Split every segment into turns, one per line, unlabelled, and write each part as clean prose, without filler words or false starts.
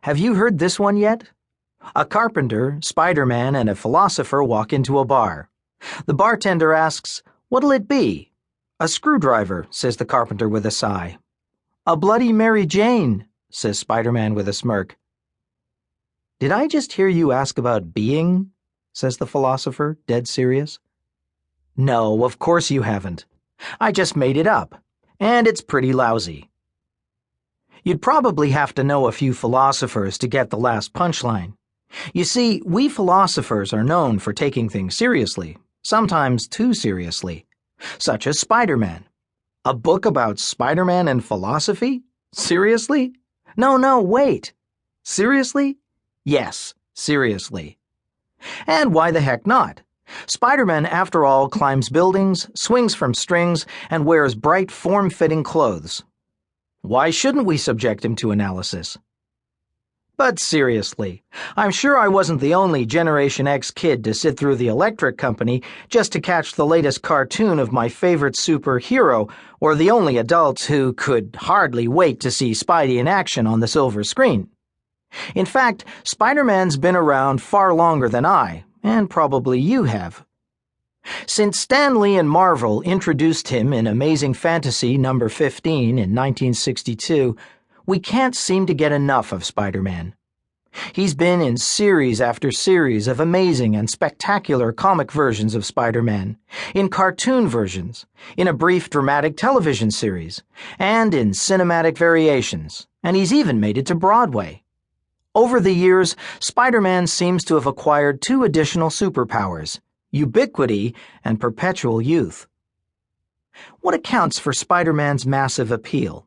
Have you heard this one yet? A carpenter, Spider-Man, and a philosopher walk into a bar. The bartender asks, "What'll it be?" "A screwdriver," says the carpenter with a sigh. "A Bloody Mary Jane," says Spider-Man with a smirk. "Did I just hear you ask about being?" says the philosopher, dead serious. "No, of course you haven't. I just made it up, and it's pretty lousy." You'd probably have to know a few philosophers to get the last punchline. You see, we philosophers are known for taking things seriously, sometimes too seriously, such as Spider-Man. A book about Spider-Man and philosophy? Seriously? No, wait. Seriously? Yes, seriously. And why the heck not? Spider-Man, after all, climbs buildings, swings from strings, and wears bright, form-fitting clothes. Why shouldn't we subject him to analysis? But seriously, I'm sure I wasn't the only Generation X kid to sit through the electric company just to catch the latest cartoon of my favorite superhero, or the only adult who could hardly wait to see Spidey in action on the silver screen. In fact, Spider-Man's been around far longer than I, and probably you have. Since Stan Lee and Marvel introduced him in Amazing Fantasy number 15 in 1962, we can't seem to get enough of Spider-Man. He's been in series after series of amazing and spectacular comic versions of Spider-Man, in cartoon versions, in a brief dramatic television series, and in cinematic variations, and he's even made it to Broadway. Over the years, Spider-Man seems to have acquired two additional superpowers: ubiquity and perpetual youth. What accounts for Spider-Man's massive appeal?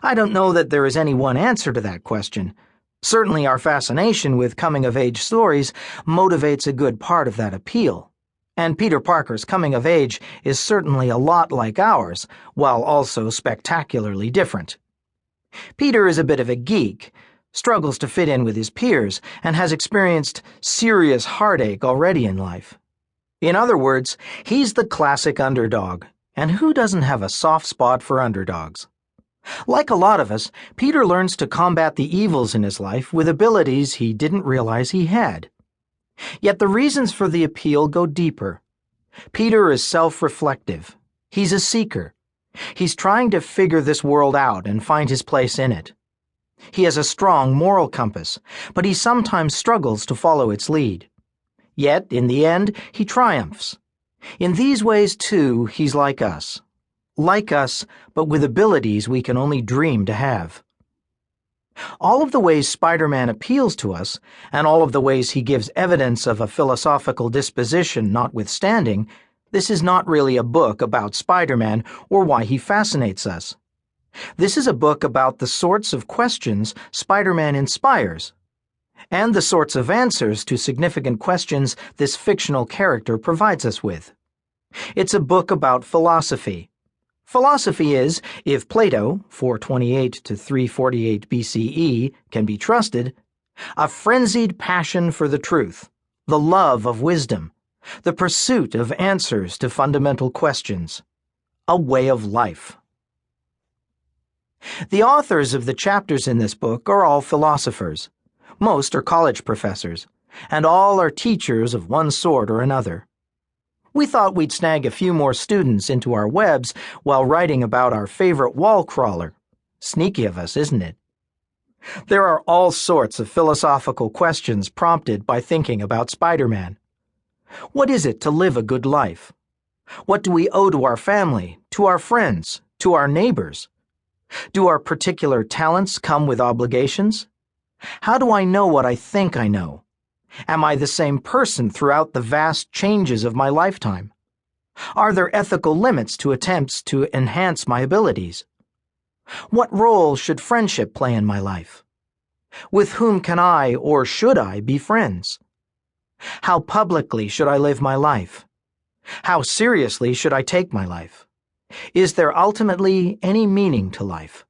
I don't know that there is any one answer to that question. Certainly our fascination with coming-of-age stories motivates a good part of that appeal. And Peter Parker's coming of age is certainly a lot like ours, while also spectacularly different. Peter is a bit of a geek, struggles to fit in with his peers, and has experienced serious heartache already in life. In other words, he's the classic underdog, and who doesn't have a soft spot for underdogs? Like a lot of us, Peter learns to combat the evils in his life with abilities he didn't realize he had. Yet the reasons for the appeal go deeper. Peter is self-reflective. He's a seeker. He's trying to figure this world out and find his place in it. He has a strong moral compass, but he sometimes struggles to follow its lead. Yet, in the end, he triumphs. In these ways, too, he's like us. Like us, but with abilities we can only dream to have. All of the ways Spider-Man appeals to us, and all of the ways he gives evidence of a philosophical disposition notwithstanding, this is not really a book about Spider-Man or why he fascinates us. This is a book about the sorts of questions Spider-Man inspires, and the sorts of answers to significant questions this fictional character provides us with. It's a book about philosophy. Philosophy is, if Plato, 428 to 348 BCE, can be trusted, a frenzied passion for the truth, the love of wisdom, the pursuit of answers to fundamental questions, a way of life. The authors of the chapters in this book are all philosophers. Most are college professors, and all are teachers of one sort or another. We thought we'd snag a few more students into our webs while writing about our favorite wall crawler. Sneaky of us, isn't it? There are all sorts of philosophical questions prompted by thinking about Spider-Man. What is it to live a good life? What do we owe to our family, to our friends, to our neighbors? Do our particular talents come with obligations? How do I know what I think I know? Am I the same person throughout the vast changes of my lifetime? Are there ethical limits to attempts to enhance my abilities? What role should friendship play in my life? With whom can I, or should I, be friends? How publicly should I live my life? How seriously should I take my life? Is there ultimately any meaning to life?